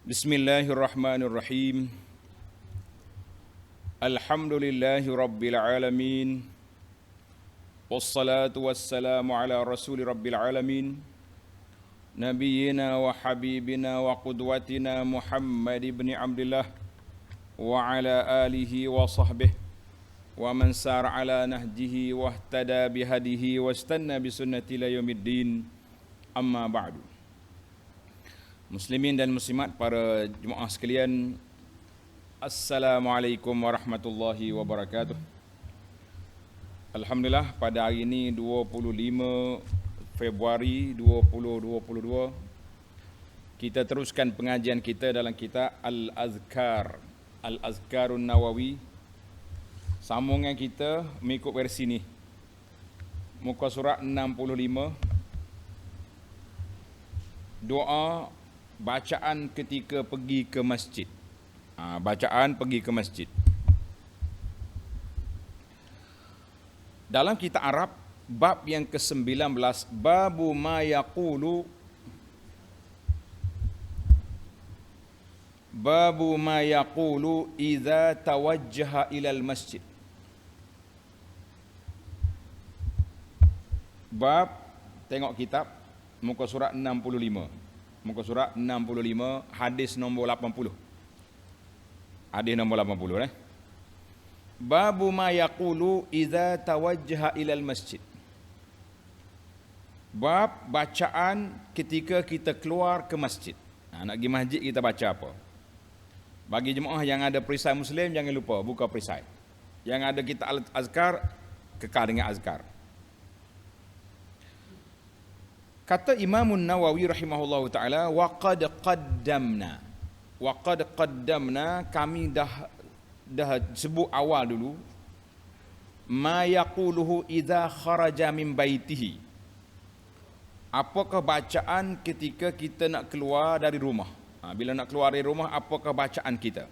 Bismillahirrahmanirrahim. Alhamdulillahi rabbil alamin. Wassalatu wassalamu ala rasuli rabbil alamin. Nabiyyina wa habibina wa qudwatina Muhammad ibn Abdullah wa ala alihi wa sahbihi wa man sar ala nahjihi wa ihtada bihadihi wa istanna bisunnati ila yaumiddin. Amma ba'du. Muslimin dan muslimat, para jemaah sekalian, Assalamualaikum warahmatullahi wabarakatuh. Alhamdulillah, pada hari ini 25 Februari 2022 kita teruskan pengajian kita dalam kitab Al-Azkar, Al-Azkarun Nawawi. Sambungan kita mengikut versi ni, muka surat 65, doa bacaan ketika pergi ke masjid. Bacaan pergi ke masjid. Dalam kitab Arab, bab yang ke-19, babu ma yaqulu, babu ma yaqulu idza tawajjaha ilal masjid. Bab, tengok kitab, muka surat 65. Muka surat 65, hadis nombor 80. Hadis nombor 80. Babu ma yaqulu idza tawajjaha ilal masjid. Bab bacaan ketika kita keluar ke masjid. Nak pergi masjid kita baca apa? Bagi jemaah yang ada perisai Muslim, jangan lupa buka perisai. Yang ada kitab Al-Azkar, kekal dengan azkar. Kata Imam Nawawi rahimahullahu taala, wa qad qaddamna, kami dah sebut awal dulu, ma yaquluhu idza kharaja min baitihi. Apakah bacaan ketika kita nak keluar dari rumah? Bila nak keluar dari rumah, apakah bacaan kita?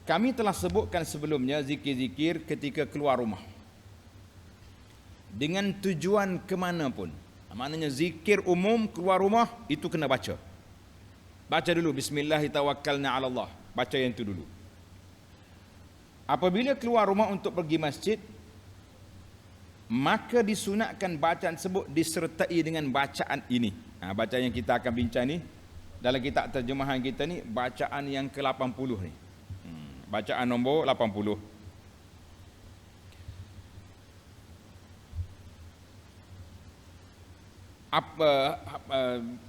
Kami telah sebutkan sebelumnya zikir-zikir ketika keluar rumah, dengan tujuan ke mana pun. Maknanya zikir umum keluar rumah itu kena baca. Baca dulu Bismillahirrahmanirrahim. Baca yang itu dulu. Apabila keluar rumah untuk pergi masjid, maka disunatkan bacaan tersebut disertai dengan bacaan ini. Bacaan yang kita akan bincang ni, dalam kitab terjemahan kita ni, bacaan yang ke-80 ni. Bacaan nombor 80.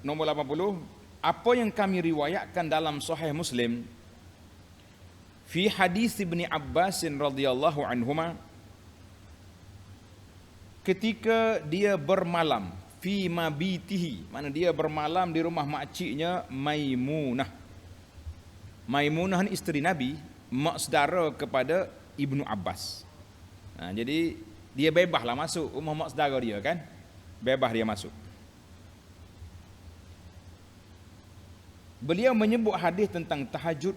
Nombor 80, apa yang kami riwayatkan dalam Sahih Muslim fi hadis Ibn Abbas radhiyallahu anhuma, ketika dia bermalam fi mabitihi, mana dia bermalam di rumah makciknya Maimunah. Maimunah ni isteri Nabi, mak saudara kepada Ibnu Abbas. Jadi dia bebaslah masuk rumah mak saudara dia kan. Bebas dia masuk. Beliau menyebut hadis tentang tahajud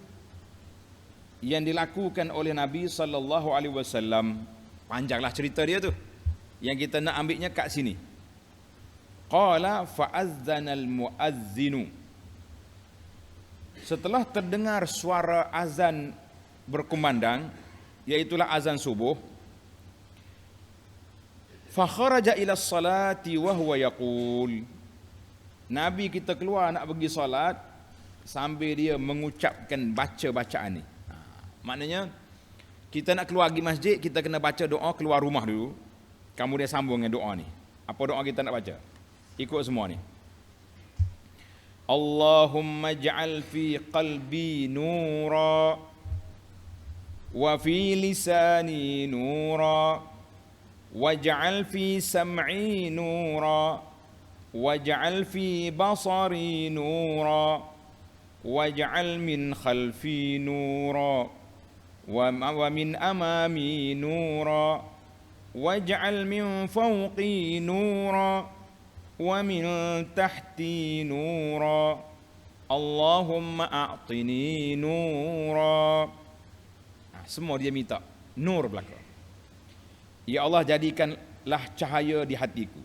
yang dilakukan oleh Nabi sallallahu alaihi wasallam. Panjanglah cerita dia tu. Yang kita nak ambilnya kat sini. Qala fa'azzanal muazzinu. Setelah terdengar suara azan berkumandang, iaitulah azan subuh, fa kharaja ila salati wa huwa yaqul. Nabi kita keluar nak pergi solat sambil dia mengucapkan baca bacaan ni. Maknanya kita nak keluar pergi masjid, kita kena baca doa keluar rumah dulu. Kamu dia sambung dengan doa ni. Apa doa kita nak baca? Ikut semua ni. Allahumma ja'al fi qalbi nura wa fi lisani nura waj'al fi sam'i nura waj'al fi basari nura waj'al min khalfi nura wa min amami nura waj'al min fawqi nura wa min tahti nura Allahumma a'tini nura. Semua dia minta nur belaka. Ya Allah, jadikanlah cahaya di hatiku,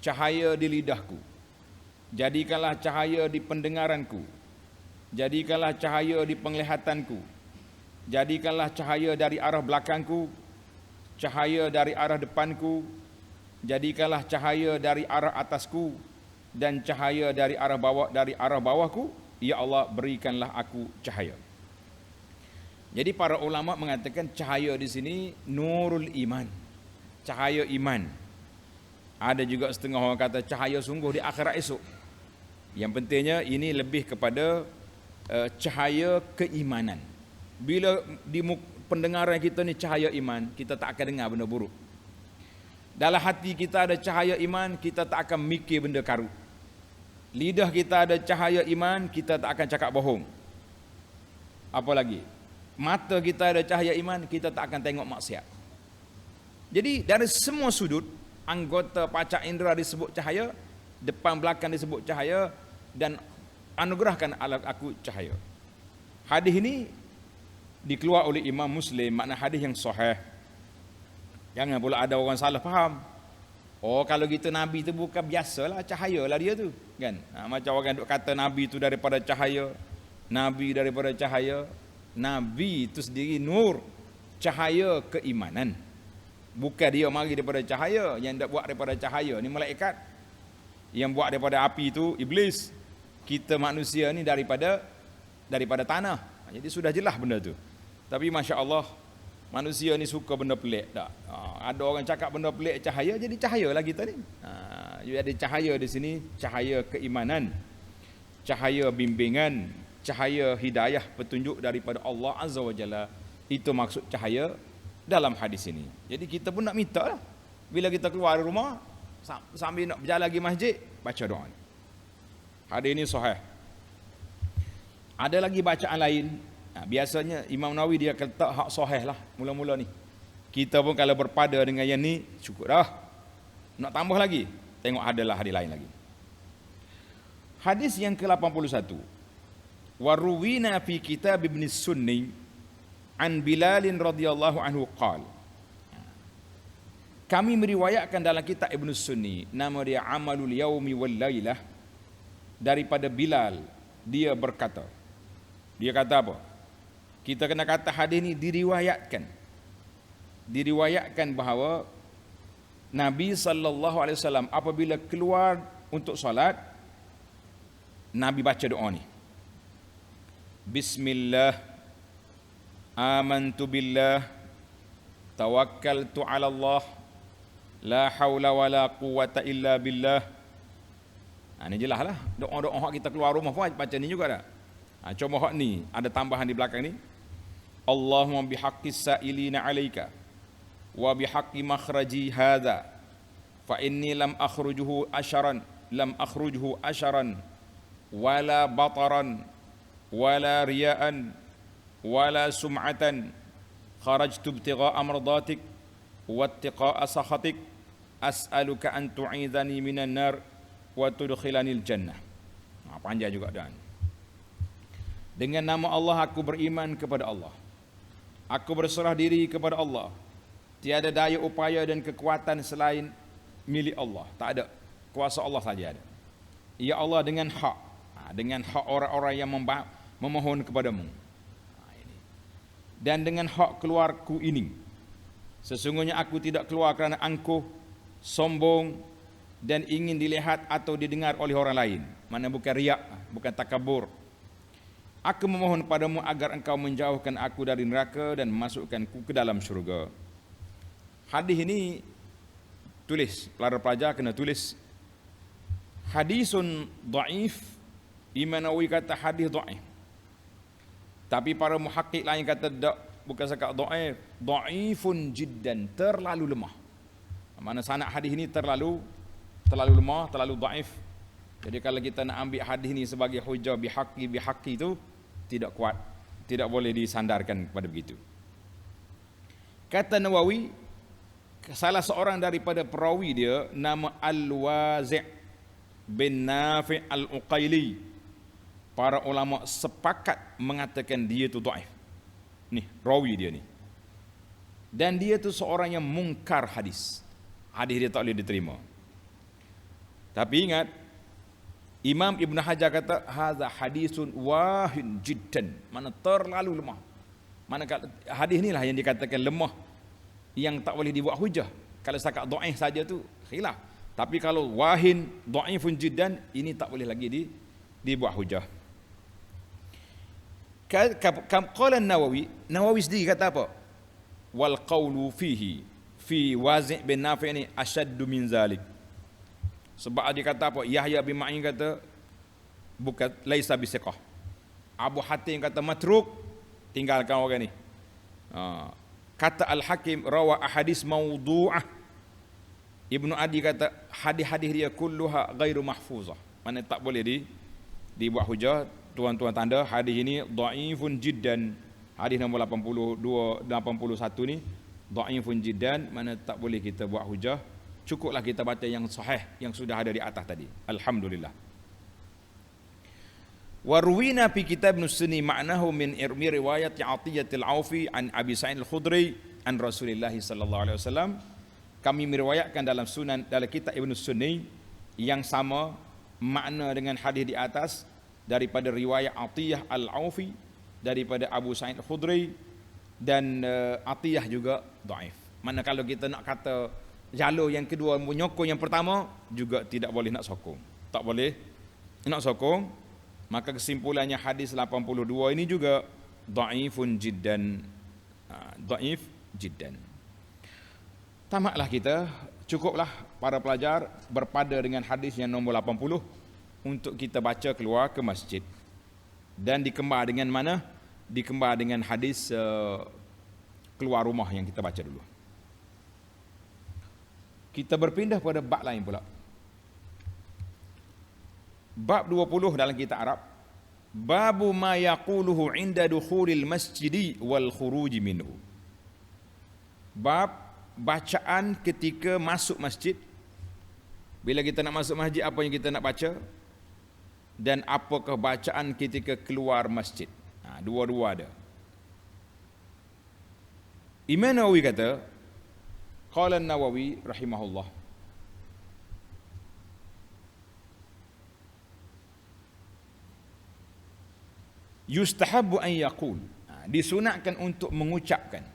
cahaya di lidahku, Jadikanlah cahaya di pendengaranku, jadikanlah cahaya di penglihatanku, jadikanlah cahaya dari arah belakangku, cahaya dari arah depanku, jadikanlah cahaya dari arah atasku, dan cahaya dari arah bawahku. Ya Allah, berikanlah aku cahaya. Jadi para ulama mengatakan cahaya di sini nurul iman, cahaya iman. Ada juga setengah orang kata cahaya sungguh di akhirat esok. Yang pentingnya ini lebih kepada cahaya keimanan. Bila di pendengaran kita ni cahaya iman, kita tak akan dengar benda buruk. Dalam hati kita ada cahaya iman, kita tak akan mikir benda karut. Lidah kita ada cahaya iman, kita tak akan cakap bohong. Apa lagi? Mata kita ada cahaya iman, kita tak akan tengok maksiat. Jadi dari semua sudut, anggota panca indera disebut cahaya, depan belakang disebut cahaya, dan anugerahkan aku cahaya. Hadis ini dikeluar oleh Imam Muslim, makna hadis yang sahih. Jangan pula ada orang salah faham. Oh, kalau gitu Nabi tu bukan biasalah, cahayalah dia tu, kan? Macam orang duk kata Nabi tu daripada cahaya, Nabi daripada cahaya. Nabi itu sendiri nur, cahaya keimanan. Bukan dia mari daripada cahaya. Yang dak buat daripada cahaya ni malaikat. Yang buat daripada api tu iblis. Kita manusia ni daripada tanah. Jadi sudah jelas benda tu. Tapi masya-Allah, manusia ni suka benda pelik tak? Ada orang cakap benda pelik cahaya, jadi cahayalah kita ni. Jadi ada cahaya di sini, cahaya keimanan, cahaya bimbingan, cahaya hidayah, petunjuk daripada Allah Azza wa Jalla. Itu maksud cahaya dalam hadis ini. Jadi kita pun nak minta lah. Bila kita keluar dari rumah, sambil nak berjalan lagi masjid, baca doa. Hadis ini sahih. Ada lagi bacaan lain. Biasanya Imam Nawawi dia letak hak sahih lah mula-mula ni. Kita pun kalau berpada dengan yang ni cukup dah. Nak tambah lagi, tengok adalah hadis lain lagi. Hadis yang ke-81. Waruwina fi kitab Ibn Sunni an Bilal radhiyallahu anhu qala. Kami meriwayatkan dalam kitab Ibn Sunni, nama dia Amalul Yaumi wal Lailah, daripada Bilal, dia berkata. Dia kata apa? Kita kena kata hadis ni diriwayatkan. Diriwayatkan bahawa Nabi SAW apabila keluar untuk solat, Nabi baca doa ni. Bismillah, amantu billah, tawakkaltu ala Allah, la hawla wa la quwwata illa billah. Ini jelas lah. Doa-doa kita keluar rumah pun baca ni juga dah. Cuma hak ni, ada tambahan di belakang ni. Allahumma bihaqqis sa'ilina alaika wa bihaqqi makhraji hadha fa inni lam akhrujuhu asharan wala bataran wala riya'an wala sum'atan kharajtu ibtigha'a mardatik wa ittiqa'a sakhatik as'aluka an tu'idhani minan nar wa tudkhilanil jannah. Panjang juga dan. Dengan nama Allah aku beriman kepada Allah. Aku berserah diri kepada Allah. Tiada daya upaya dan kekuatan selain milik Allah. Tak ada. Kuasa Allah saja ada. Ya Allah, dengan hak. Dengan hak orang-orang yang memohon kepadamu. Dan dengan hak keluarku ini. Sesungguhnya aku tidak keluar kerana angkuh, sombong dan ingin dilihat atau didengar oleh orang lain. Mana bukan riak, bukan takabur. Aku memohon padamu agar engkau menjauhkan aku dari neraka dan memasukkanku ke dalam syurga. Hadis ini tulis, pelajar-pelajar kena tulis. Hadisun dhaif. Imam Nawawi kata hadis dhaif. Tapi para muhakkik lain kata bukan sekat dhaif, dhaifun jiddan, terlalu lemah. Mana sanad hadis ini terlalu lemah, terlalu dhaif. Jadi kalau kita nak ambil hadis ini sebagai hujah bihaqi itu tidak kuat, tidak boleh disandarkan kepada begitu. Kata Nawawi, salah seorang daripada perawi dia nama Al-Wazi' bin Nafi' Al-Uqaili. Para ulama sepakat mengatakan dia tu dhaif. Ni rawi dia ni. Dan dia tu seorang yang mungkar hadis. Hadis dia tak boleh diterima. Tapi ingat, Imam Ibn Hajar kata hadza hadisun wahin jiddan, mana terlalu lemah. Mana hadis inilah yang dikatakan lemah, yang tak boleh dibuat hujah. Kalau setakat dhaif saja tu khilaf. Tapi kalau wahin dhaifun jiddan, ini tak boleh lagi dibuat hujah. Qala Nawawi sendiri kata apa? Wal qawlu fihi fi Wazi' bin Nafi' ni asyaddu min zalik. Sebab dia kata apa? Yahya bin Ma'in kata bukan laisa bisiqah. Abu Hatim kata matruk, tinggalkan orang ni. Kata Al-Hakim rawa ahadis mawdu'ah. Ibnu Adi kata hadis-hadis dia kulluha ghairu mahfuzah. Mana tak boleh dibuat hujah. Tuan-tuan tanda hadis ini dhaifun jiddan. Hadis nombor 81 ni dhaifun jiddan, mana tak boleh kita buat hujah. Cukuplah kita baca yang sahih yang sudah ada di atas tadi. Alhamdulillah. Warwina fi kitab Sunni ma'nahu min riwayat Athiyatil Aufi an Abi Sa'id Al-Khudri an Rasulillah sallallahu alaihi wasallam. Kami meriwayatkan dalam kitab Ibn Sunni yang sama makna dengan hadis di atas daripada riwayat Athiyah Al-Aufi daripada Abu Sa'id Al-Khudri, dan Athiyah juga dhaif. Mana kalau kita nak kata jalur yang kedua menyokong yang pertama juga tidak boleh nak sokong. Tak boleh nak sokong. Maka kesimpulannya hadis 82 ini juga dhaifun jiddan. Dhaif jiddan. Tamatlah kita, cukuplah para pelajar berpada dengan hadis yang nombor 80 untuk kita baca keluar ke masjid. Dan dikembar dengan mana? Dikembar dengan hadis keluar rumah yang kita baca dulu. Kita berpindah pada bab lain pula. Bab 20 dalam kitab Arab. Babu ma yaquluhu inda dukhulil masjidi wal khuruji minhu. Bab bacaan ketika masuk masjid. Bila kita nak masuk masjid, apa yang kita nak baca? Dan apakah bacaan ketika keluar masjid? Dua-dua ada. Imam Nawawi kata, qala Nawawi rahimahullah, yustahabbu an yaqul, disunatkan untuk mengucapkan.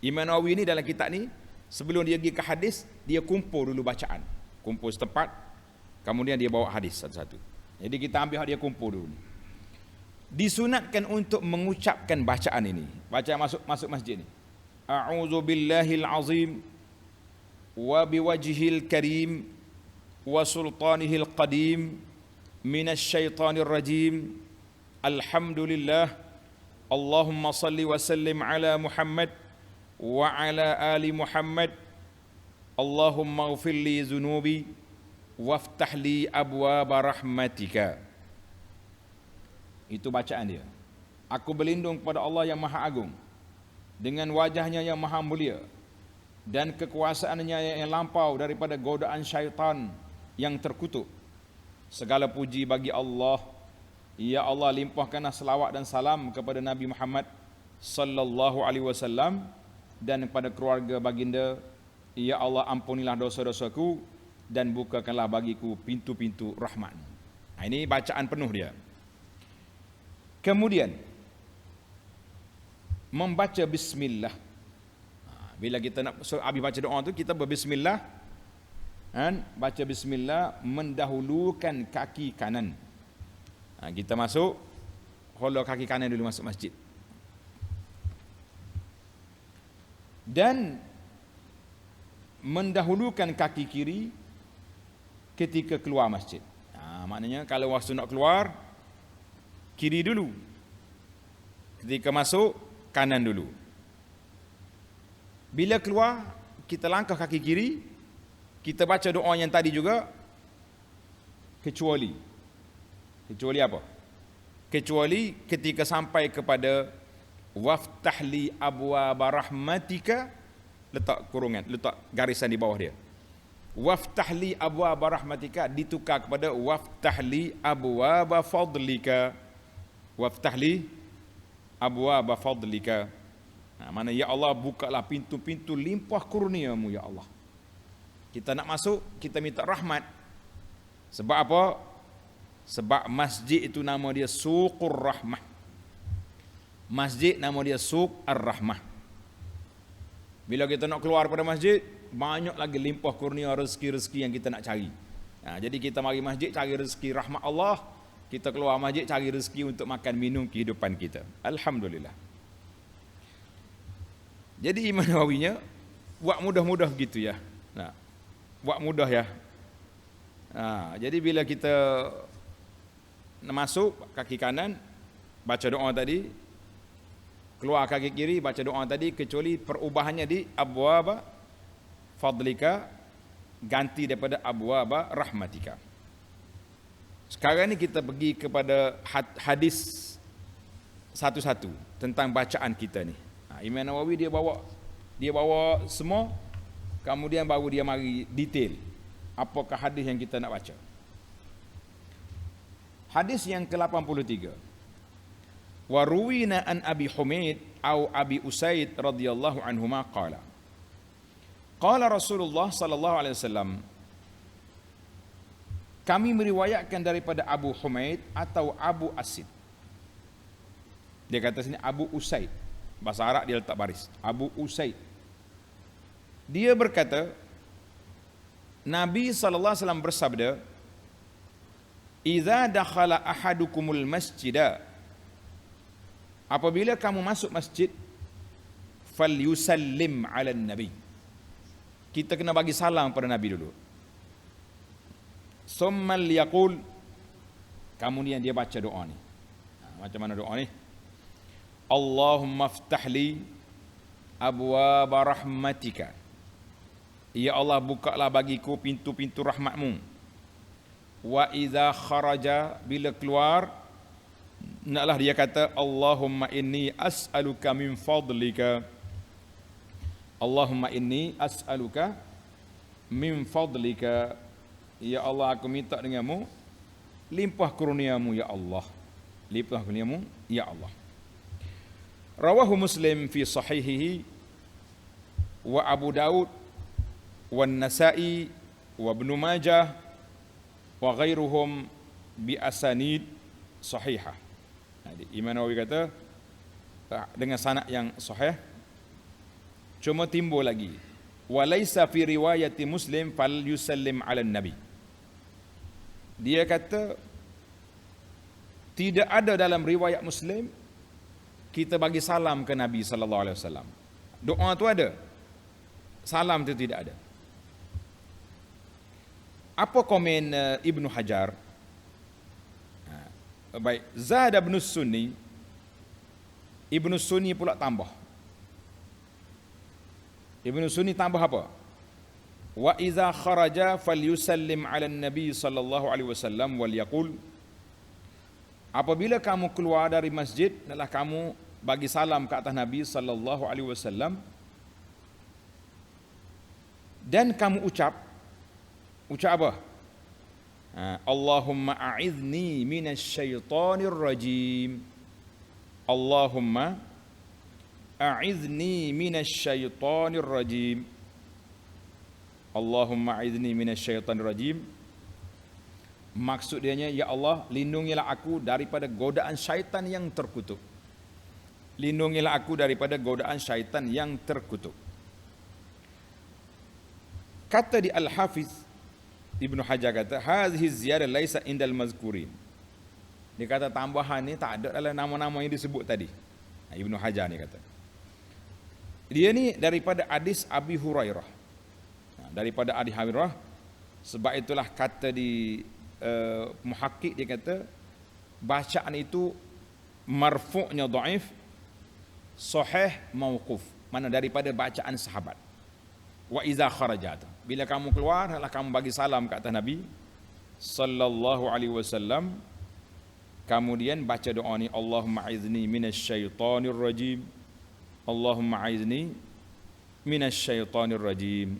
Imam Nawawi ni dalam kitab ni, sebelum dia pergi ke hadis, dia kumpul dulu bacaan, kumpul setempat, kemudian dia bawa hadis satu-satu. Jadi kita ambil dia kumpul dulu. Disunatkan untuk mengucapkan bacaan ini, bacaan masuk masjid ni. A'udzu billahil azim wa biwajhil karim wa sultanihil qadim minasy syaithanir rajim. Alhamdulillah, Allahumma salli wa sallim ala Muhammad wa ala ali Muhammad. Allahumma ighfir li dhunubi waftah li abwaaba rahmatika. Itu bacaan dia. Aku berlindung kepada Allah yang Maha Agung dengan wajahnya yang maha mulia dan kekuasaannya yang lampau daripada godaan syaitan yang terkutuk. Segala puji bagi Allah. Ya Allah, limpahkanlah selawat dan salam kepada Nabi Muhammad sallallahu alaihi wasallam dan kepada keluarga baginda. Ya Allah, ampunilah dosa-dosaku dan bukakanlah bagiku pintu-pintu rahmat. Ini bacaan penuh dia. Kemudian membaca bismillah. Bila kita nak habis baca doa tu, kita berbismillah, kan? Baca bismillah, mendahulukan kaki kanan. Kita masuk, holok kaki kanan dulu masuk masjid. Dan mendahulukan kaki kiri ketika keluar masjid. Maknanya kalau waktu nak keluar, kiri dulu. Ketika masuk, kanan dulu. Bila keluar, kita langkah kaki kiri, kita baca doa yang tadi juga, kecuali apa? Kecuali ketika sampai kepada waftahli abwaaba rahmatika, letak kurungan, letak garisan di bawah dia. Waftahli abwaaba rahmatika ditukar kepada waftahli abwaaba fadlika. Waftahli abwaaba fadlika. Mana ya Allah, bukalah pintu-pintu limpah kurniamu ya Allah. Kita nak masuk, kita minta rahmat. Sebab apa? Sebab masjid itu nama dia Suqur Rahmah. Masjid nama dia Suq Ar-Rahmah. Bila kita nak keluar pada masjid, banyak lagi limpah kurnia rezeki-rezeki yang kita nak cari. Jadi kita mari masjid cari rezeki rahmat Allah, kita keluar masjid cari rezeki untuk makan minum kehidupan kita. Alhamdulillah. Jadi Imam Nawawinya buat mudah-mudah gitu ya. Buat mudah ya. Jadi bila kita masuk kaki kanan baca doa tadi, keluar kaki kiri baca doa tadi, kecuali perubahannya di abwaba fadlika ganti daripada abwaba rahmatika. Sekarang ni kita pergi kepada hadis satu-satu tentang bacaan kita ni. Imam Nawawi dia bawa semua, kemudian baru dia mari detail apakah hadis yang kita nak baca. Hadis yang ke-83. Wa ruwina an Abi Humaid atau Abi Usaid radhiyallahu anhuma qala. Qala Rasulullah sallallahu alaihi wasallam, kami meriwayatkan daripada Abu Humaid atau Abu Asid. Dia kata sini Abu Usaid. Bahasa Arab dia letak baris. Abu Usaid. Dia berkata, Nabi sallallahu alaihi wasallam bersabda, "Idza dakhala ahadukumul masjida," apabila kamu masuk masjid, falyusallim 'alan nabi. Kita kena bagi salam pada Nabi dulu. Summa liyaqul, kemudian dia baca doa ni. Macam mana doa ni? Allahumma ftahli abwaaba rahmatika. Ya Allah, bukalah bagiku pintu-pintu rahmatmu. Wa idza kharaja, bila keluar, naklah dia kata Allahumma inni as'aluka min fadlika. Allahumma inni as'aluka min fadlika. Ya Allah, aku minta denganmu limpah kurniamu ya Allah. Limpah kurniamu ya Allah. Rawahu Muslim fi sahihihi wa Abu Daud wa Nasa'i wa Ibnu Majah wa ghairuhum bi asanid sahihah. Imam Nawawi kata dengan sanad yang sahih. Cuma timbul lagi, walaysa fi riwayati Muslim fal yusallim 'alan nabi. Dia kata tidak ada dalam riwayat Muslim kita bagi salam ke Nabi sallallahu alaihi wasallam. Doa tu ada, salam tu tidak ada. Apa komen Ibnu Hajar? Baik, Zahid Ibnu Sunni, Ibnu Sunni pula tambah. Ibnu Sunni tambah apa? Wa iza kharaja falyusallim 'alan nabi sallallahu alaihi wasallam wal yaqul, apabila kamu keluar dari masjid, hendaklah kamu bagi salam ke atas Nabi sallallahu alaihi wasallam dan kamu ucap apa? Allahumma a'idzni minasyaitonir rajim. Allahumma a'idzni minasyaitonir rajim. Allahumma a'idzni minasyaitonir rajim. Maksudnya, ya Allah, lindungilah aku daripada godaan syaitan yang terkutuk. Lindungilah aku daripada godaan syaitan yang terkutuk. Kata di Al-Hafiz Ibnu Hajar kata, hadhihi ziyadah laisa indal mazkurin. Dia kata tambahan ni tak ada dalam nama-nama yang disebut tadi. Ibnu Hajar ni kata. Dia ni daripada hadis Abi Hurairah. Daripada Abi Hurairah. Sebab itulah kata di muhakkik, dia kata bacaan itu marfu'nya dhaif, sahih mauquf. Mana daripada bacaan sahabat. Wa iza kharajat, bila kamu keluar, hendaklah kamu bagi salam ke atas Nabi sallallahu alaihi wasallam. Kemudian baca doa ni, Allahumma aizni minasyaitonir rajim. Allahumma aizni minasyaitonir rajim.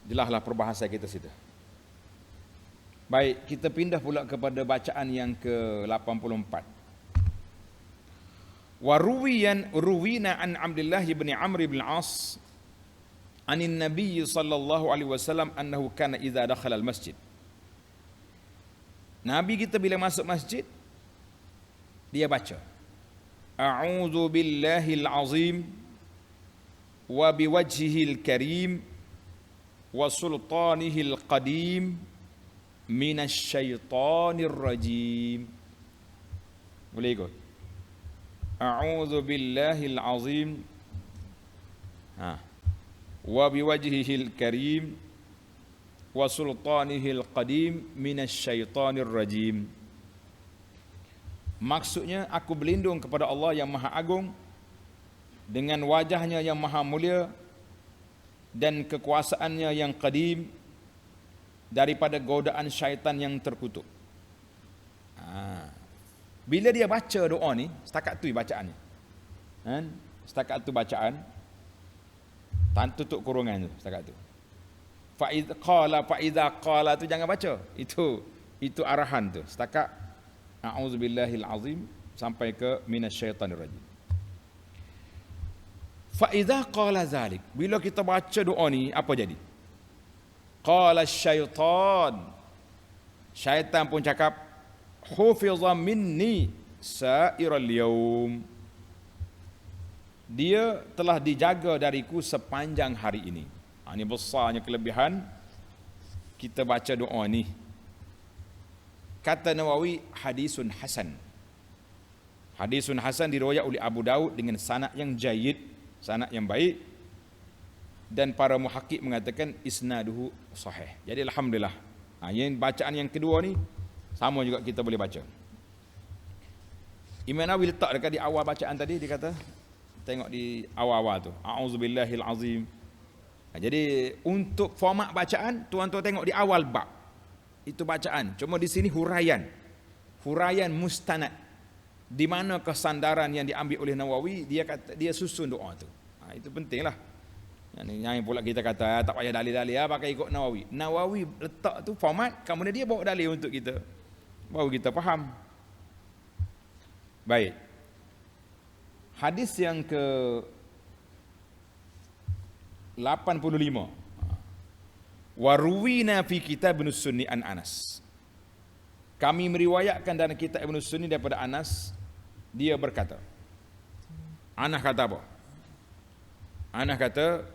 Jelaslah perbahasa kita situ. Baik, kita pindah pula kepada bacaan yang ke-84. Wa ruwina an Abdullah bin Amr bin As anin Nabi sallallahu alaihi wasallam annahu kana idza dakhala al-masjid. Nabi kita bila masuk masjid dia baca a'udzu billahil azim wa biwajhihil karim wa sultanihil qadim minasy syaithanir rajim. Boleh ikut? A'udzu billahil azim wa biwajhihil karim wa sultanihil qadim minasy syaithanir rajim. Maksudnya aku berlindung kepada Allah yang Maha Agung dengan wajahnya yang Maha Mulia dan kekuasaannya yang qadim daripada godaan syaitan yang terkutuk. Bila dia baca doa ni, setakat tu bacaan ni. Setakat tu bacaan. Tan tutup kurungan tu setakat tu. Fa idza qala tu jangan baca. Itu arahan tu. Setakat a'udzubillahil azim sampai ke minasyaitanir rajim. Fa idza qala zalik, bila kita baca doa ni apa jadi? Qala syaitan. Syaitan pun cakap hufiza minni sa'iral yaum. Dia telah dijaga dariku sepanjang hari ini. Ini besarnya kelebihan kita baca doa ni. Kata Nawawi, hadisun hasan. Hadisun hasan diriwayat oleh Abu Daud dengan sanad yang jayyid, sanad yang baik, dan para muhakkik mengatakan isnaduhu sahih. Jadi alhamdulillah. Yang bacaan yang kedua ni sama juga kita boleh baca. Imam Nawawi letak dekat di awal bacaan tadi, dia kata tengok di awal-awal tu, a'udzubillahil azim. Jadi untuk format bacaan, tuan-tuan tengok di awal bab. Itu bacaan. Cuma di sini huraian mustanad. Di mana kesandaran yang diambil oleh Nawawi, dia kata dia susun doa tu. Itu pentinglah. Yang pula kita kata tak payah dalil-dalil, pakai ikut Nawawi. Nawawi letak tu format, kemudian dia bawa dalil untuk kita, baru kita faham. Baik. Hadis yang ke 85. Waruwina fi kitab Ibn Sunni an Anas. Kami meriwayatkan dalam kitab Ibn Sunni daripada Anas, dia berkata. Anas kata apa? Anas kata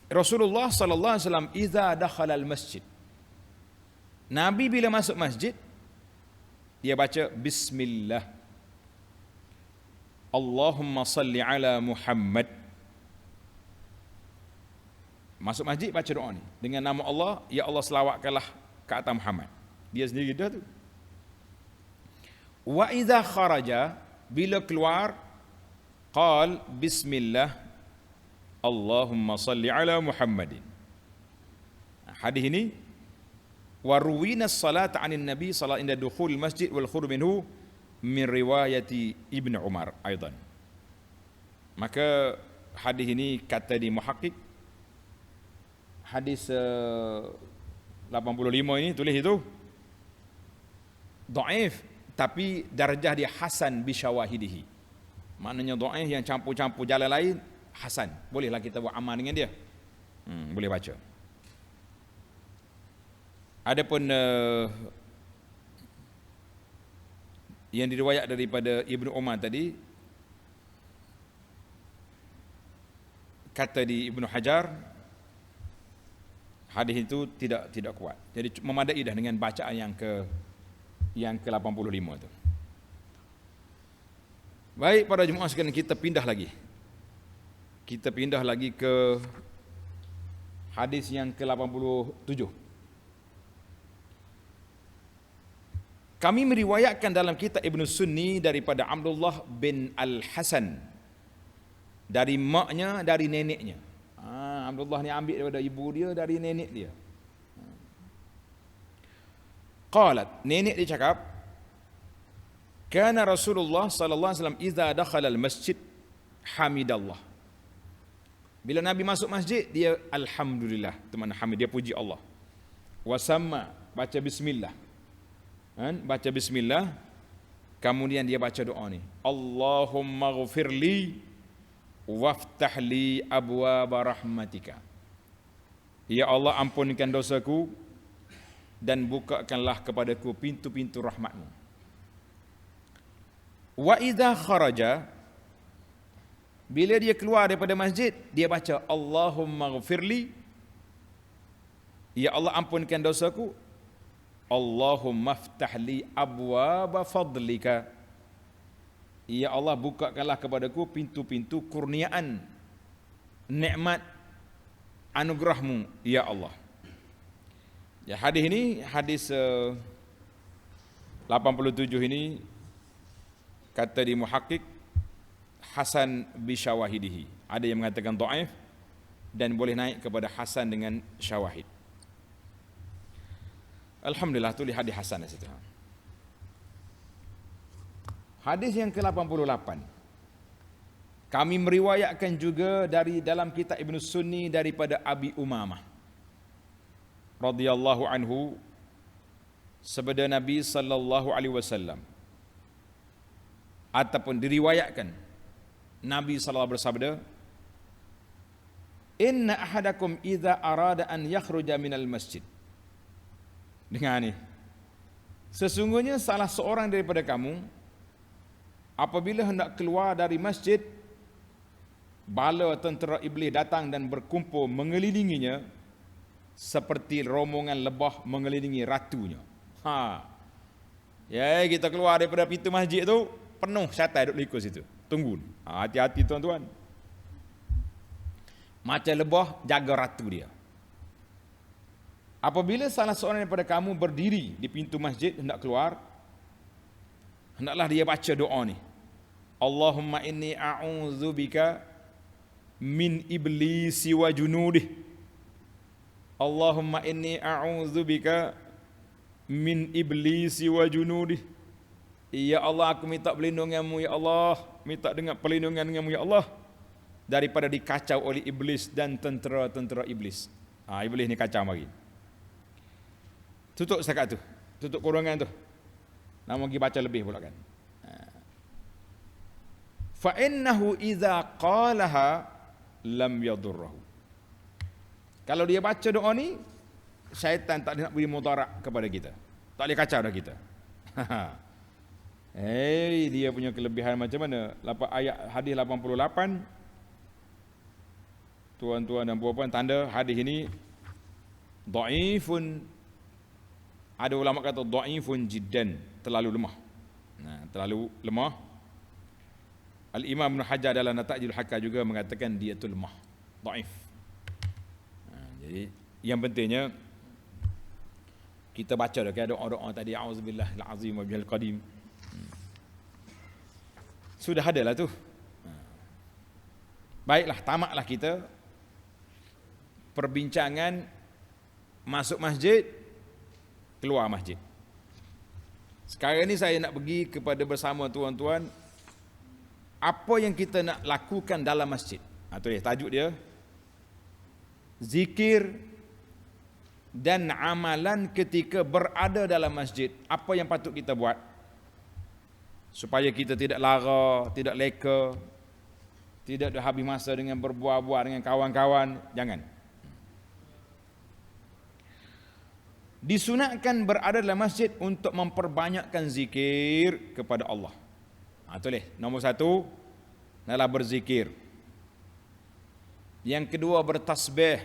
Rasulullah sallallahu alaihi wasallam idza dakhala al-masjid. Nabi bila masuk masjid dia baca bismillah. Allahumma salli ala Muhammad. Masuk masjid baca doa ni dengan nama Allah, ya Allah selawatkanlah ke atas Muhammad. Dia sendiri dah tu. Wa idza kharaja, bila keluar, qal bismillah Allahumma salli ala Muhammadin. Hadis ini waruwina salat anin Nabi sallallahu inda dukhul masjid wal khuruj minhu min riwayati Ibnu Umar aidan. Maka hadis ini kata di muhakkik, hadis 85 ini tulis itu dhaif, tapi darjah dia hasan bi syawahidihi. Maknanya dhaif yang campur-campur jalan lain hasan. Bolehlah kita buat amal dengan dia. Boleh baca. Adapun yang diriwayat daripada Ibnu Umar tadi, kata di Ibnu Hajar, hadis itu tidak kuat. Jadi memadai dah dengan bacaan yang ke-85 itu. Baik para jemaah sekalian, kita pindah lagi. Kita pindah lagi ke hadis yang ke-87. Kami meriwayatkan dalam kitab Ibn Sunni daripada Abdullah bin Al-Hasan, dari maknya, dari neneknya. Abdullah ni ambil daripada ibu dia, dari nenek dia. Qalat, nenek dia cakap, kana Rasulullah sallallahu alaihi wasallam idza dakhala al-masjid hamidallah. Bila Nabi masuk masjid, dia alhamdulillah, teman hamid, dia puji Allah. Wasamma, baca bismillah. Baca bismillah, kemudian dia baca doa ni, Allahumma ghfirli waftah li abwaaba rahmatika. Ya Allah, ampunkan dosaku dan bukakanlah kepadaku pintu-pintu rahmatmu. Wa idza kharaja, bila dia keluar daripada masjid, dia baca Allahumma ghfirli, ya Allah ampunkan dosaku. Allahumma aftah li abwaaba fadlika, ya Allah bukakanlah kepadaku pintu-pintu kurniaan, nikmat, anugerahmu ya Allah. Ya, hadis ini, hadis 87 ini, kata di muhakkik hasan bi syawahidihi. Ada yang mengatakan dhaif dan boleh naik kepada hasan dengan syawahid. Alhamdulillah, tu hadis hasan di situ. Hadis yang ke-88. Kami meriwayatkan juga dari dalam kitab Ibnu Sunni daripada Abi Umamah radhiyallahu anhu, sabda Nabi sallallahu alaihi wasallam, ataupun diriwayatkan Nabi sallallahu bersabda, inna ahadakum idza arada an yakhruja minal masjid. Dengar ni, sesungguhnya salah seorang daripada kamu apabila hendak keluar dari masjid, bala tentera iblis datang dan berkumpul mengelilinginya seperti rombongan lebah mengelilingi ratunya. Ya, kita keluar daripada pintu masjid tu, penuh syaitan duduk likus situ. Tunggu. Hati-hati tuan-tuan. Macam lebah jaga ratu dia. Apabila salah seorang daripada kamu berdiri di pintu masjid hendak keluar, hendaklah dia baca doa ni. Allahumma inni a'udzubika min iblisi wa junudih. Allahumma inni a'udzubika min iblisi wa junudih. Ya Allah, aku minta perlindunganmu ya Allah, minta dengan perlindungan denganmu ya Allah daripada dikacau oleh iblis dan tentera-tentera iblis. Iblis ni kacau mari. Tutup setakat tu, tutup kurungan tu. Nak pergi baca lebih pula kan. Fa innahu idza qalaha lam yadurruhu. Kalau dia baca doa ni, syaitan tak nak beri mudarat kepada kita. Tak boleh kacau dah kita. Dia punya kelebihan macam mana? Ayat hadis 88. Tuan-tuan dan puan-puan, tanda hadis ini dhaifun. Ada ulama kata dhaifun jiddan, terlalu lemah. Terlalu lemah. Al-Imam Ibn Hajar dalam Nata'jul Hakam juga mengatakan dia tu lemah, dhaif. Jadi yang pentingnya kita baca dah doa-doa tadi, a'udzubillahil azim wa bihil qadim. Sudah ada lah tu. Baiklah, tamatlah kita perbincangan masuk masjid, keluar masjid. Sekarang ni saya nak pergi kepada bersama tuan-tuan, apa yang kita nak lakukan dalam masjid. Tulis tajuk dia, zikir dan amalan ketika berada dalam masjid. Apa yang patut kita buat supaya kita tidak lara, tidak leka, tidak habis masa dengan berbual-bual dengan kawan-kawan. Jangan. Disunatkan berada dalam masjid untuk memperbanyakkan zikir kepada Allah. Tulis, nombor 1 adalah berzikir. Yang kedua bertasbih.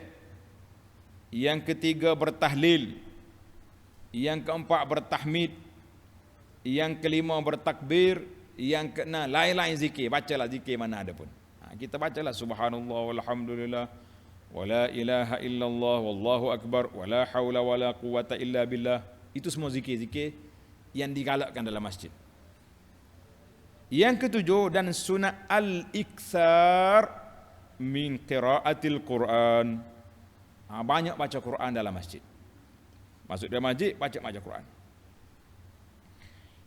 Yang ketiga bertahlil. Yang keempat bertahmid. Yang kelima bertakbir. Yang keenam lain-lain zikir. Bacalah zikir mana ada pun. Kita bacalah subhanallah walhamdulillah wala ilaha illallah wallahu akbar wala haula wala quwata illa billah. Itu semua zikir-zikir yang digalakkan dalam masjid. Yang ketujuh, dan sunat al-iktsar min qiraatil Quran. Banyak baca Quran dalam masjid. Masuk dalam masjid, baca Quran.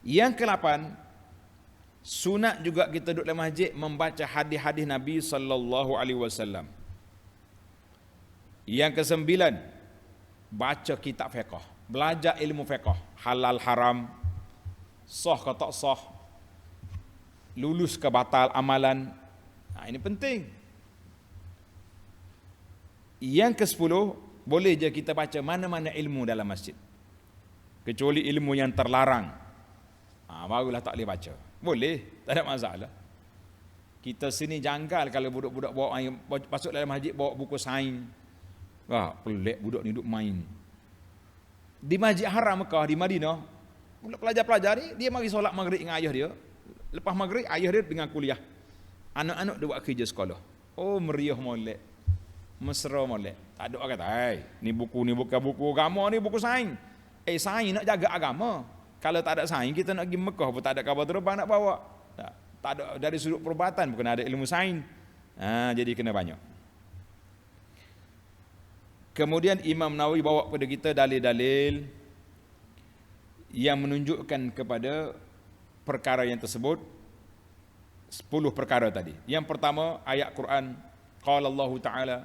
Yang ke-8, sunat juga kita duduk dalam masjid membaca hadis-hadis Nabi sallallahu alaihi wasallam. Yang ke-9, baca kitab fiqh, belajar ilmu fiqh, halal haram, sah ke tak sah, lulus ke batal amalan, Ini penting. Yang ke-10, boleh je kita baca mana-mana ilmu dalam masjid, kecuali ilmu yang terlarang. Barulah tak boleh baca. Boleh, tak ada masalah. Kita sini janggal kalau budak-budak bawa masuk dalam masjid bawa buku sains. Pelik budak ni duduk main. Di Masjid Haram Mekah di Madinah, pelajar-pelajar ni dia mari solat maghrib dengan ayah dia. Lepas maghrib ayah dia dengan kuliah. Anak-anak dia buat kerja sekolah. Meriah molek. Mesra molek. Tak ada orang kata, ni buku ni bukan buku agama, ni buku sains. Sains nak jaga agama. Kalau tak ada sains, kita nak pergi Mekah pun tak ada kapal terbang nak bawa. Tak ada, dari sudut perubatan bukan ada ilmu sains. Jadi kena banyak. Kemudian Imam Nawawi bawa kepada kita dalil-dalil yang menunjukkan kepada perkara yang tersebut. 10 perkara tadi. Yang pertama ayat Quran, qala Allah Ta'ala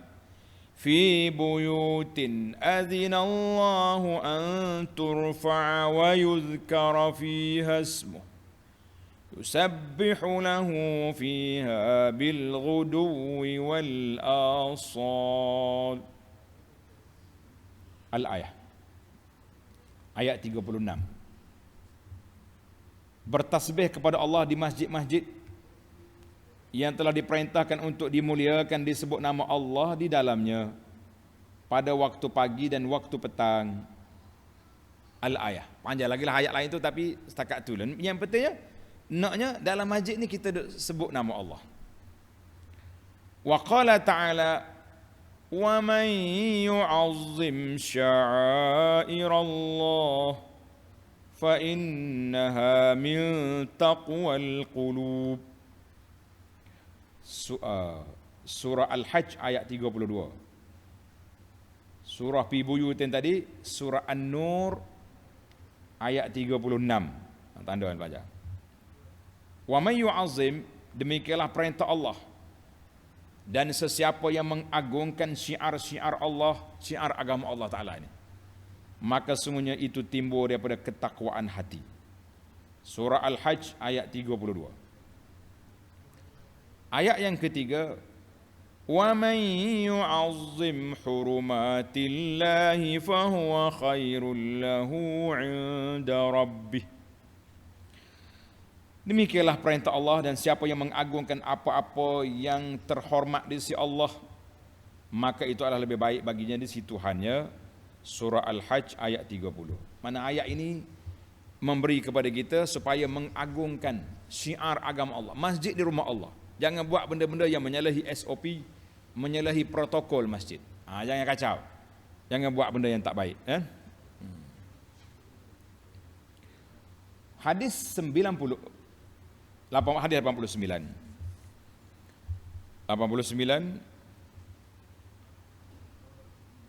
fi buyutin adhina Allah an turfa'a wa yuzkara fiha ismuh yusabbihu lahu fiha bil ghuduwi wal asal. Al-ayah ayat 36. Bertasbih kepada Allah di masjid-masjid yang telah diperintahkan untuk dimuliakan, disebut nama Allah di dalamnya pada waktu pagi dan waktu petang. Al-ayah. Panjang lagi lah ayat lain tu, tapi setakat tu. Yang pentingnya naknya dalam masjid ni kita sebut nama Allah. Wa qala ta'ala wa man yu'azzim sya'airallah fa innaha min taqwal qulub. Surah Al-Hajj ayat 32. Surah Fi Buyutin tadi surah An-Nur ayat 36. Tanda kan baca. Wa man yu'azzim, demikianlah perintah Allah. Dan sesiapa yang mengagungkan syiar-syiar Allah, syiar agama Allah Ta'ala ini, maka sungguhnya itu timbul daripada ketakwaan hati. Surah Al-Hajj ayat 32. Ayat yang ketiga, wa man yu'azzim hurumatillahi fahuwa khairul lahu 'inda rabbih. Demikianlah perintah Allah, dan siapa yang mengagungkan apa-apa yang terhormat di sisi Allah, maka itu adalah lebih baik baginya di sisi Tuhannya. Surah Al-Hajj ayat 30. Mana ayat ini memberi kepada kita supaya mengagungkan syiar agama Allah, masjid di rumah Allah. Jangan buat benda-benda yang menyalahi SOP, menyalahi protokol masjid. Jangan kacau. Jangan buat benda yang tak baik. Hadis 89.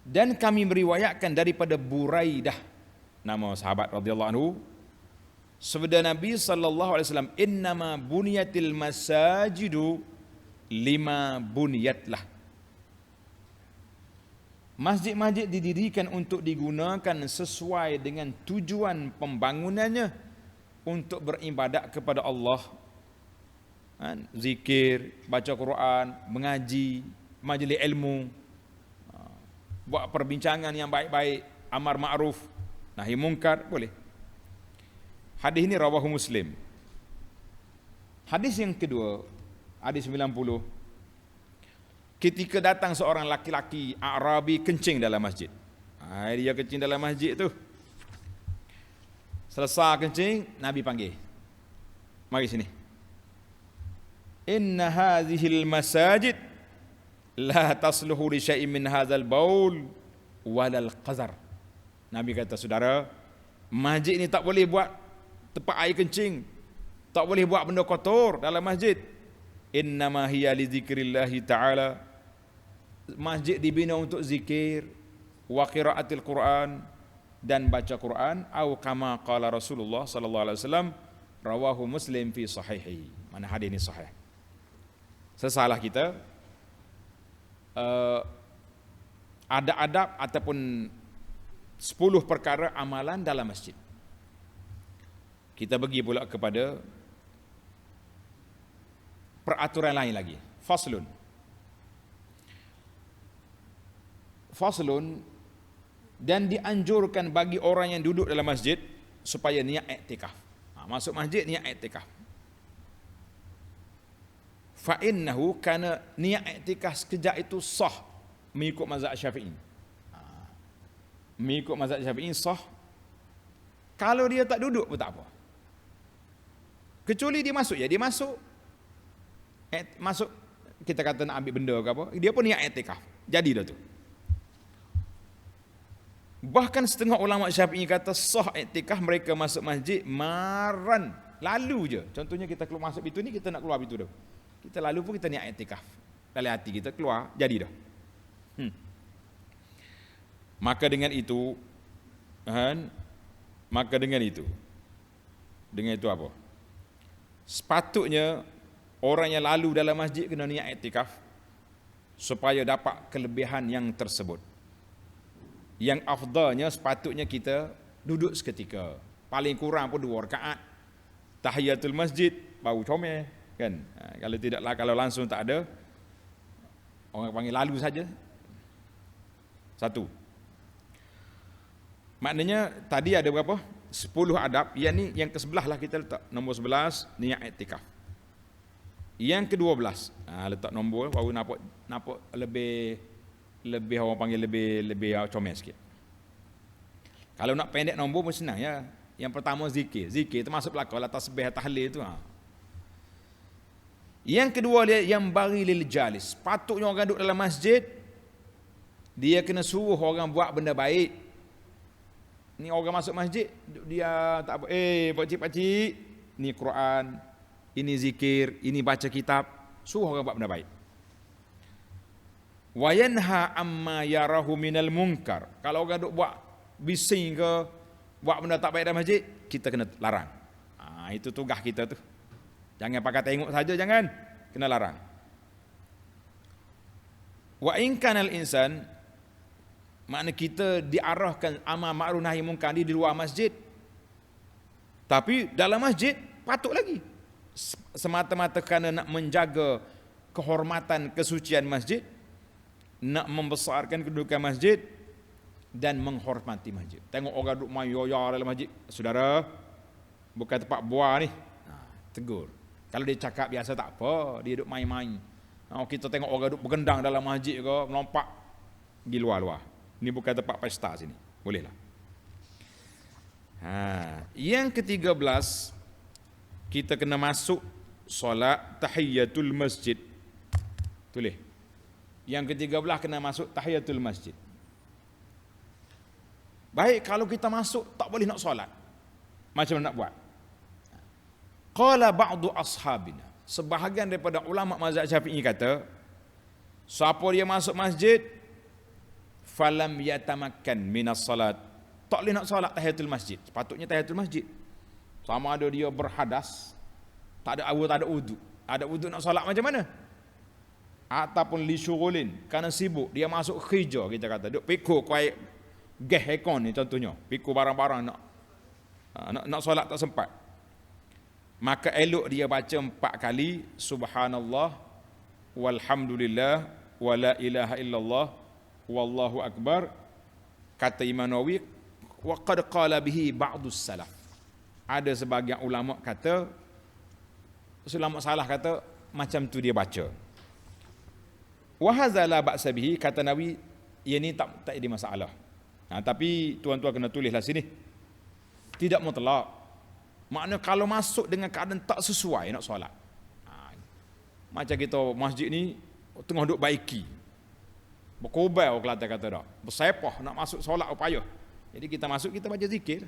Dan kami meriwayatkan daripada Buraidah, nama sahabat radhiyallahu anhu, sabda Nabi sallallahu alaihi wasallam, innama bunyatil masajidu lima bunyatlah. Masjid-masjid didirikan untuk digunakan sesuai dengan tujuan pembangunannya, untuk beribadat kepada Allah, zikir, baca Quran, mengaji, majlis ilmu, buat perbincangan yang baik-baik, amar ma'ruf, nahi mungkar, boleh. Hadis ini rawahu Muslim. Hadis yang kedua, hadis 90. Ketika datang seorang laki-laki Arabi kencing dalam masjid. Dia kencing dalam masjid tu. Selesai kencing, Nabi panggil. Mari sini. Inna hadhil masajid la tasluhu li syai'in min hadzal baul walal qazar. Nabi kata, saudara, masjid ni tak boleh buat tempat air kencing, tak boleh buat benda kotor dalam masjid. Innama hiya li zikrillah ta'ala. Masjid dibina untuk zikir, wa qiraatil Quran, dan baca Quran, atau kama qala Rasulullah sallallahu alaihi wasallam, rawahu Muslim fi sahihi. Mana hadis ini sahih. Sesalah kita ada adab ataupun 10 perkara amalan dalam masjid. Kita pergi pula kepada peraturan lain lagi. Faslun. Faslun, dan dianjurkan bagi orang yang duduk dalam masjid supaya niat i'tikaf. Masuk masjid niat i'tikaf. Fa innahu, kana niat i'tikaf sekejap itu sah mengikut mazhab Syafi'i. Mengikut mazhab Syafi'i sah. Kalau dia tak duduk pun tak apa. Kecuali dia masuk, ya dia masuk. Masuk, kita kata nak ambil benda ke apa, dia pun niat i'tikaf. Jadi dah tu. Bahkan setengah ulama Syafi'i kata sah i'tikaf mereka masuk masjid maran, lalu je. Contohnya kita keluar masuk pintu ni, kita nak keluar pintu dah. Kita lalu pun kita niat i'tikaf. Dalam hati kita keluar, jadi dah. Maka dengan itu, dengan itu apa? Sepatutnya orang yang lalu dalam masjid kena niat i'tikaf supaya dapat kelebihan yang tersebut. Yang afdalnya sepatutnya kita duduk seketika. Paling kurang pun 2 rakaat. Tahiyatul masjid baru comel, kan? Kalau tidaklah, kalau langsung tak ada, orang panggil lalu saja. 1. Maknanya tadi ada berapa? 10 adab. Yang ni yang ke-11 lah kita letak. Nombor 11 niat i'tikaf. Yang ke-12 letak nombor baru nampak lebih orang panggil lebih comel sikit. Kalau nak pendek nombor pun senang ya. Yang pertama zikir termasuk belakang tasbih tahlil tu. Yang kedua dia yang bagi lil jalis. Patutnya orang duduk dalam masjid dia kena suruh orang buat benda baik. Ni orang masuk masjid dia tak apa, pakcik-pakcik, ni Quran, ini zikir, ini baca kitab, suruh orang buat benda baik. Wa yanha amma yarahu minal munkar. Kalau orang duk buat bising ke, buat benda tak baik dalam masjid, kita kena larang. Itu tugas kita tu. Jangan pakai tengok saja, jangan, kena larang. Wa in kanal insan, makna kita diarahkan amal ma'ruf nahi munkar di luar masjid. Tapi dalam masjid patut lagi. Semata-mata kerana nak menjaga kehormatan kesucian masjid, nak membesarkan kedudukan masjid dan menghormati masjid. Tengok orang duduk main yoya dalam masjid, saudara, bukan tempat buah ni. Tegur. Kalau dia cakap biasa tak apa, dia duduk main-main. Kita tengok orang duduk bergendang dalam masjid ke, melompat pergi luar-luar. Ini bukan tempat pesta sini. Bolehlah. Yang ke-13, kita kena masuk solat tahiyatul masjid. Tulis. Yang ke-13 kena masuk tahiyatul masjid. Baik, kalau kita masuk tak boleh nak solat, macam mana nak buat? Qala ba'du ashabina, sebahagian daripada ulama mazhab Syafi'i kata, siapa dia masuk masjid falam yatamakkan minas salat, tak boleh nak solat tahiyatul masjid. Sepatutnya tahiyatul masjid, sama ada dia berhadas, tak ada awal, tak ada wudu. Ada wudu nak solat macam mana? Ataupun li syughulin, kerana sibuk dia masuk kerja, kita kata duk pikul kuai gas aircon ni contohnya, pikul barang-barang nak solat tak sempat. Maka elok dia baca 4 kali subhanallah walhamdulillah wala ilaha illallah wallahu akbar. Kata Imam Nawawi, wa qad qala bihi ba'dus salaf. Ada sebagian ulama kata, ulama salah kata macam tu dia baca. Wa hadza la ba'sa bihi, kata Nawawi, ia ni tak ada masalah. Tapi tuan-tuan kena tulislah sini, tidak mutlak. Makna kalau masuk dengan keadaan tak sesuai nak solat. Macam kita masjid ni tengah duk baiki, berkobel Kelantan kata dah, bersepah nak masuk solat payah. Jadi kita masuk, kita baca zikir.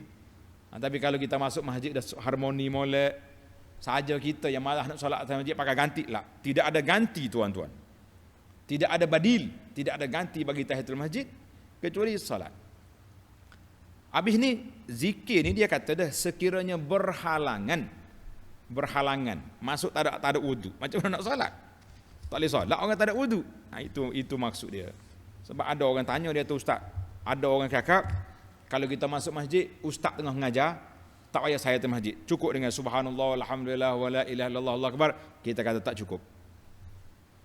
Tapi kalau kita masuk masjid dah harmoni molek saja, kita yang malah nak solat atas masjid pakai ganti lah. Tidak ada ganti tuan-tuan. Tidak ada badil, tidak ada ganti bagi tahiyatul masjid kecuali solat. Habis ni zikir ni dia kata dah, sekiranya berhalangan masuk tak ada wudu, macam mana nak solat? Tak boleh solat orang tak ada wudu. Itu maksud dia. Sebab ada orang tanya dia tu, ustaz, ada orang cakap kalau kita masuk masjid, ustaz tengah mengajar, tak payah saya tengah masjid, cukup dengan subhanallah alhamdulillah wala ilaha illallah Allahu akbar. Kita kata tak cukup.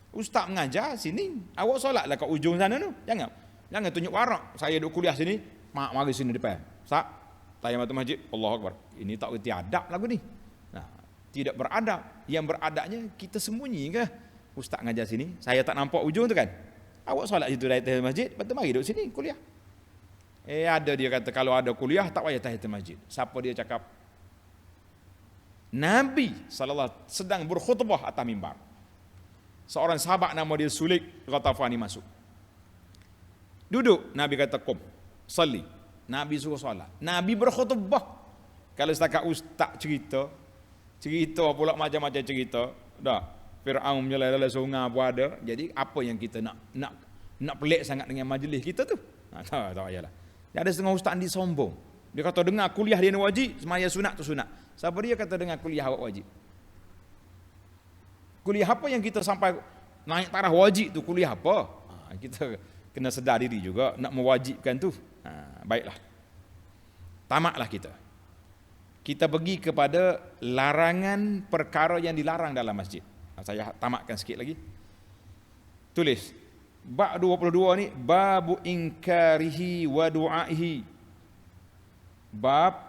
Ustaz mengajar sini, awak solatlah kat ujung sana tu. Jangan tunjuk warak. Saya duduk kuliah sini, mak mari sini depan. Ustaz, tahiyatul masjid, Allahu Akbar. Ini tak reti adab lagu ni. Nah, tidak beradab. Yang beradabnya kita sembunyi ke? Ustaz mengajar sini, saya tak nampak ujung tu kan. Awak solat situ tahiyatul masjid, lepas tu mari duduk sini kuliah. Ada dia kata kalau ada kuliah tak payah tahiyatul masjid. Siapa dia cakap? Nabi sallallahu sedang berkhutbah atas mimbar. Seorang sahabat nama dia Sulik Ghatafani masuk. Duduk, Nabi kata qum, salli. Nabi suruh solat. Nabi berkhutbah. Kalau setakat ustaz cerita pula macam-macam cerita, dah Firaun menjelai dalam sungai pun ada. Jadi apa yang kita nak pelik sangat dengan majlis kita tu? Tak payahlah. Ada setengah ustaz ni sombong. Dia kata dengar kuliah dia ni wajib, semaya sunat tu sunat. Siapa dia kata dengar kuliah awak wajib? Kuliah apa yang kita sampai naik taraf wajib tu, kuliah apa? Kita kena sedar diri juga nak mewajibkan tu. Baiklah. Tamaklah kita. Kita pergi kepada larangan perkara yang dilarang dalam masjid. Saya tamakkan sikit lagi. Tulis. Bab 22 ni babu inkarihi wa du'aihi. Bab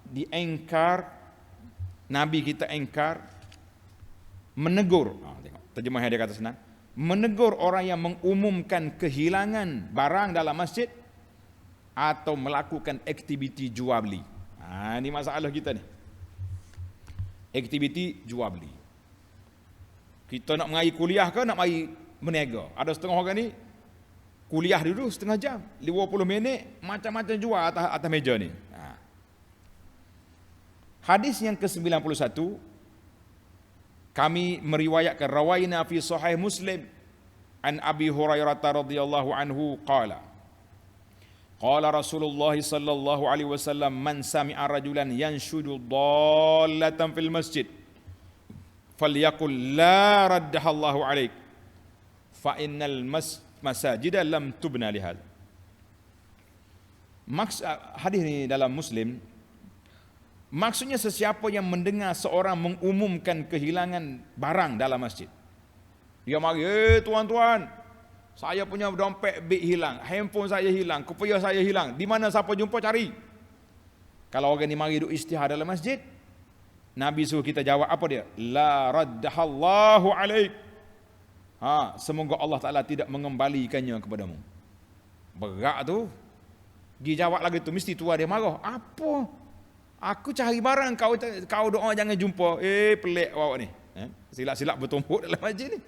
diengkar, Nabi kita engkar, menegur. Tengok terjemah yang dia kata senang. Menegur orang yang mengumumkan kehilangan barang dalam masjid atau melakukan aktiviti jual beli. Ini masalah kita ni. Aktiviti jual beli. Kita nak mari kuliah ke nak mari berniaga? Ada setengah orang ni kuliah dulu setengah jam, 50 minit macam-macam jual atas meja ni. Hadis yang ke-91 kami meriwayatkan rawaina fi sahih Muslim an Abi Hurairah radhiyallahu anhu qala Rasulullah sallallahu alaihi wasallam man sami'a rajulan yanshudu dallatan fil masjid falyaqul la raddahallahu alaik fa innal masajida lam tubna lihad. Hadis ni dalam Muslim. Maksudnya sesiapa yang mendengar seorang mengumumkan kehilangan barang dalam masjid. Dia mari, tuan-tuan, saya punya dompet beg hilang, handphone saya hilang, kopiah saya hilang. Di mana siapa jumpa cari? Kalau orang ni mari duk istihar dalam masjid, Nabi suruh kita jawab apa dia? La raddahallahu alaik. Semoga Allah Ta'ala tidak mengembalikannya kepadamu. Berat tu. Pergi jawab lagi tu, mesti tua dia marah. Apa? Aku cari barang, kau doa jangan jumpa. Pelik awak ni. Silap-silap bertumpuk dalam masjid ni.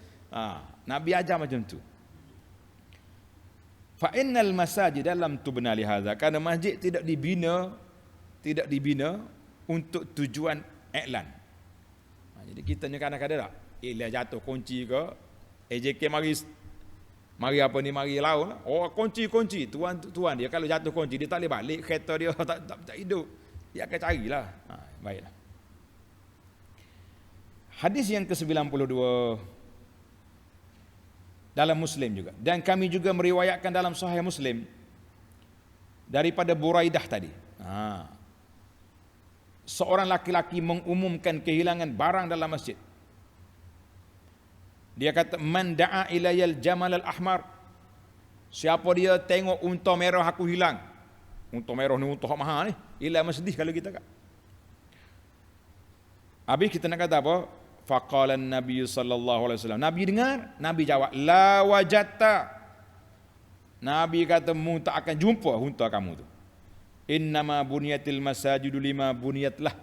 Nabi ajar macam tu. Fa innal masajid lam tubna li hadza. Kerana masjid tidak dibina untuk tujuan iklan. Jadi kita ni kadang-kadang tak jatuh kunci ke AJK mari apa ni mari laut. Kunci tuan dia kalau jatuh kunci dia tak boleh balik, kereta dia tak hidup. Dia akan carilah. Baiklah. Hadis yang ke-92 dalam Muslim juga. Dan kami juga meriwayatkan dalam Sahih Muslim daripada Buraidah tadi. Seorang laki-laki mengumumkan kehilangan barang dalam masjid. Dia kata man da'a ilayal jamal al-ahmar. Siapa dia tengok unta merah aku hilang. Unta merah ni unta mahal ni. Ila masjid kalau kita kat. Habis kita nak kata apa? Faqala an-nabiy sallallahu alaihi wasallam. Nabi dengar, Nabi jawab, la wajatta. Nabi kata mu tak akan jumpa unta kamu tu. Innama bunyatil masajidu lima bunyatlah.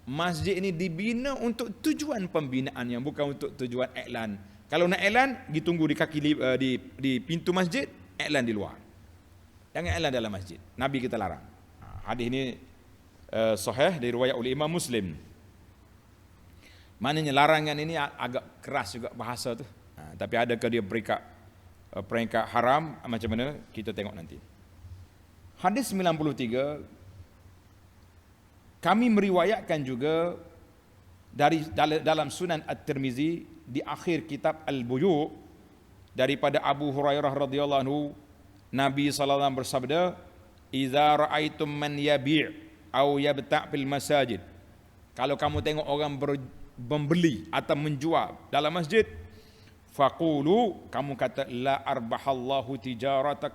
Masjid ini dibina untuk tujuan pembinaan yang bukan untuk tujuan iklan. Kalau nak iklan, ditunggu di kaki di pintu masjid, iklan di luar. Jangan iklan dalam masjid. Nabi kita larang. Hadis ini sahih diriwayat oleh Imam Muslim. Maknanya larangan ini agak keras juga bahasa tu. Tapi adakah dia peringkat haram macam mana kita tengok nanti. Hadis 93 kami meriwayatkan juga dalam Sunan At-Tirmizi di akhir kitab Al-Buyu' daripada Abu Hurairah radhiyallahu anhu, Nabi sallallahu alaihi wasallam bersabda, "Idza ra'aitum man yabi' aw yabta' fil masajid." Kalau kamu tengok orang membeli atau menjual dalam masjid, Faqulu, kamu kata la arbahallahu tijaratak,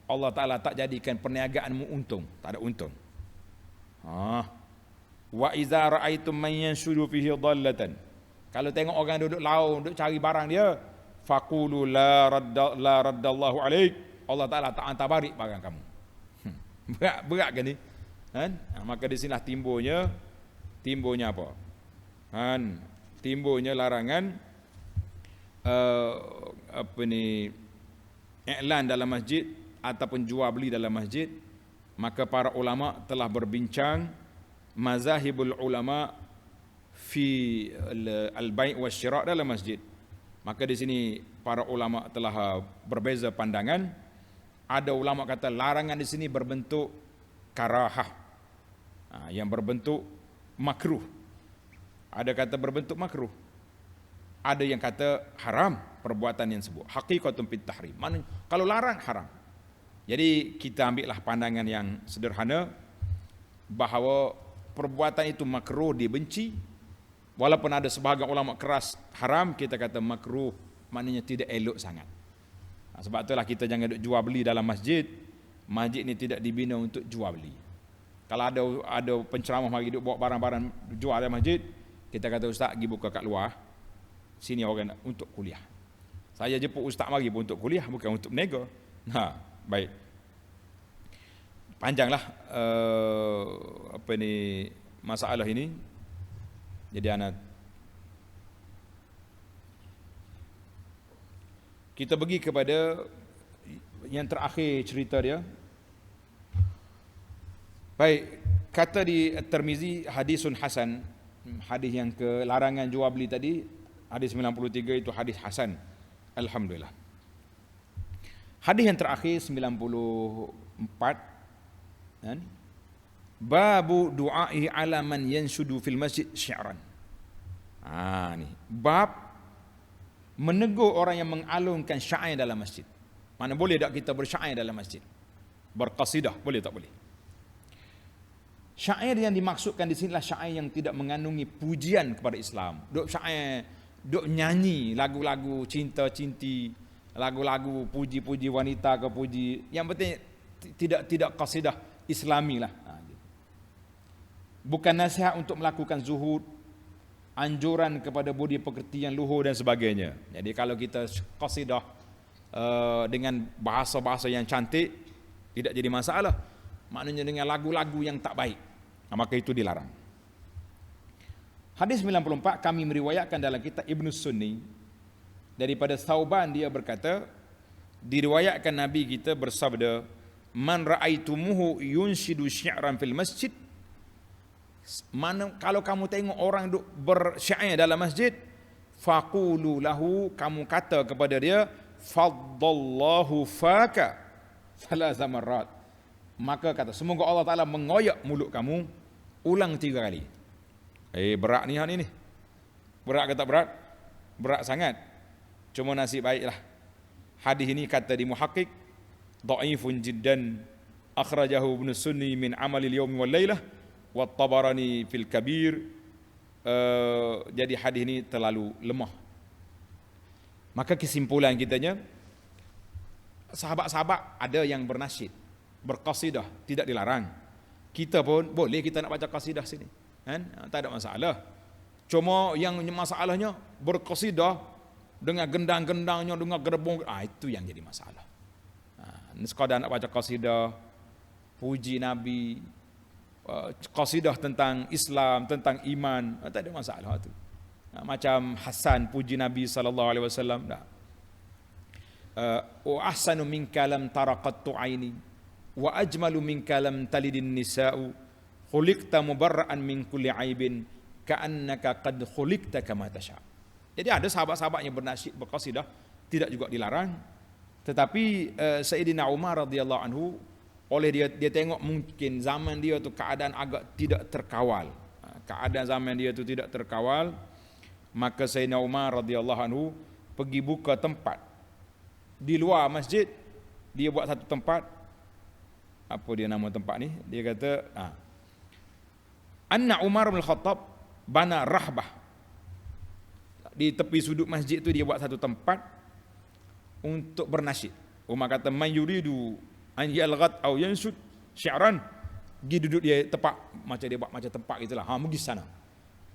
Allah Taala tak jadikan perniagaanmu untung, tak ada untung. Wa iza ra'aitum man yanshudu fihi dhallatan, kalau tengok orang duduk laut, duduk cari barang dia, faqulu la raddallahu alaik, Allah Taala tak hantar balik barang kamu. Berat ke ni? Kan? Maka di sinilah timbulnya apa? Kan? Timbulnya larangan iklan dalam masjid ataupun jual beli dalam masjid. Maka para ulama telah berbincang, mazahibul ulama fi al-bai' wasyira' dalam masjid. Maka di sini para ulama telah berbeza pandangan. Ada ulama kata larangan di sini berbentuk karahah, yang berbentuk makruh. Ada kata berbentuk makruh. Ada yang kata haram perbuatan yang sebut. Haqiqatun fit tahrim. Maknanya kalau larang haram. Jadi kita ambillah pandangan yang sederhana bahawa perbuatan itu makruh, dibenci. Walaupun ada sebahagian ulama keras haram, kita kata makruh, maknanya tidak elok sangat. Sebab itulah kita jangan jual beli dalam masjid. Masjid ini tidak dibina untuk jual beli. Kalau ada penceramah mari duk bawa barang-barang jual dalam masjid, kita kata ustaz pergi buka kat luar. Sini orang nak untuk kuliah. Saya jemput ustaz mari pun untuk kuliah, bukan untuk berniaga. Baik. Panjanglah masalah ini. Jadi kita pergi kepada yang terakhir cerita dia. Baik, kata di Tirmizi hadisun hasan, hadis yang ke larangan jual beli tadi, hadis 93 itu hadis hasan. Alhamdulillah. Hadis yang terakhir 94, kan? Babu du'ai ala man yanshudu fil masjid syi'ran. Ni bab menegur orang yang mengalungkan syair dalam masjid. Mana boleh tak kita bersyair dalam masjid? Berqasidah, boleh tak boleh? Syair yang dimaksudkan di sinilah syair yang tidak mengandungi pujian kepada Islam. Duk syair, duk nyanyi lagu-lagu cinta-cinti, lagu-lagu puji-puji wanita ke puji. Yang penting tidak qasidah Islami lah. Bukan nasihat untuk melakukan zuhud, anjuran kepada budi pekerti yang luhur dan sebagainya. Jadi kalau kita qasidah dengan bahasa-bahasa yang cantik, tidak jadi masalah. Maknanya dengan lagu-lagu yang tak baik, maka itu dilarang. Hadis 94 kami meriwayatkan dalam kitab Ibnu Sunni daripada Thauban, dia berkata, diriwayatkan Nabi kita bersabda, man ra'aitumuhu yunshidu syi'ran fil masjid, kalau kamu tengok orang duk bersyair dalam masjid, faqulu lahu, kamu kata kepada dia, faddallahu faka thalatha marrat, maka kata semoga Allah Taala mengoyak mulut kamu ulang 3 kali. Berat ni hari ni. Berat ke tak berat? Berat sangat. Cuma nasib baiklah. Hadis ini kata di muhaqqiq dhaifun jiddan, akhrajahu Ibnu Sunni min amalil yaumi wal lailah wa Tabarani fil Kabir. Jadi hadis ini terlalu lemah. Maka kesimpulan kitanya, sahabat-sahabat ada yang bernasyid, berqasidah, tidak dilarang. Kita pun boleh, kita nak baca qasidah sini, kan? Tak ada masalah. Cuma yang masalahnya berqasidah dengan gendang-gendangnya, dengan gerbong, itu yang jadi masalah. Sekadar nak baca qasidah puji Nabi, qasidah tentang Islam, tentang iman, tak ada masalah tu. Macam Hasan puji Nabi sallallahu alaihi wasallam, dah. Wa ahsanu minka lam tara qattu aini wa ajmalu minka lam talidin nisa'u khuliqta mubarra'an min kulli aibin ka'annaka qad khuliqta kama tasha. Jadi ada sahabat-sahabat yang bernasyid, berqasidah, tidak juga dilarang. Tetapi Sayyidina Umar radhiyallahu anhu, oleh dia tengok mungkin zaman dia tu keadaan agak tidak terkawal. Keadaan zaman dia tu tidak terkawal, maka Sayyidina Umar radhiyallahu anhu pergi buka tempat di luar masjid. Dia buat satu tempat, apa dia nama tempat ni? Dia kata, Anna Umar bin Khattab bana rahbah. Di tepi sudut masjid tu dia buat satu tempat untuk bernasyid. Umar kata man yuridu an yalghat aw yansud syi'ran, pergi duduk dia tempat macam dia buat macam tempat gitulah. Pergi sana.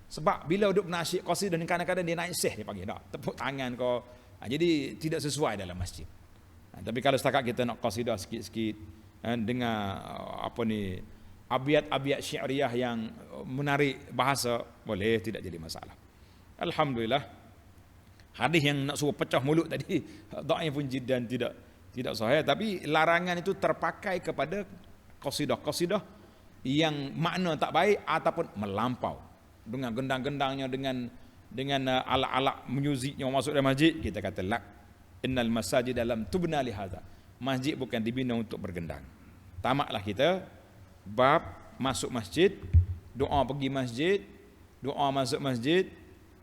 Sebab bila duduk nasyid qasidah dan kadang-kadang dia naik seh dia panggil dak, tepuk tangan kau. Jadi tidak sesuai dalam masjid. Tapi kalau setakat kita nak qasidah sikit-sikit dengar abiyat-abiyat syi'riyah yang menarik bahasa, boleh, tidak jadi masalah. Alhamdulillah. Hadis yang nak suruh pecah mulut tadi dhaif pun jiddan tidak sahih, tapi larangan itu terpakai kepada qasidah-qasidah yang makna tak baik ataupun melampau dengan gendang-gendangnya, dengan alat-alat muziknya masuk dalam masjid. Kita kata la, innal masajid lam tubna li hadza. Masjid bukan dibina untuk bergendang. Tamatlah kita bab masuk masjid, doa pergi masjid, doa masuk masjid,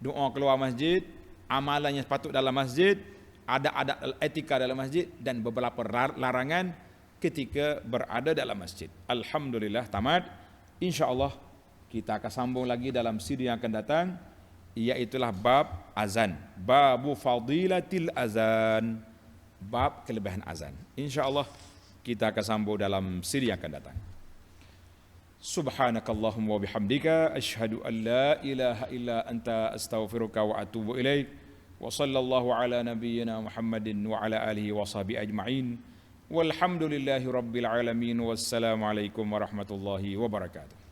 doa keluar masjid, amalan yang sepatut dalam masjid, ada etika dalam masjid, dan beberapa larangan ketika berada dalam masjid. Alhamdulillah tamat. InsyaAllah kita akan sambung lagi dalam siri yang akan datang, iaitulah bab azan, babu fadilatil azan, bab kelebihan azan. InsyaAllah kita akan sambung dalam siri yang akan datang. Subhanakallahumma wa bihamdika asyhadu an la ilaha illa anta astaghfiruka wa atubu ilaik. Wa sallallahu ala nabiyyina Muhammadin wa ala alihi wa sahbihi ajma'in. Walhamdulillahi rabbil alamin. Wassalamu alaikum warahmatullahi wabarakatuh.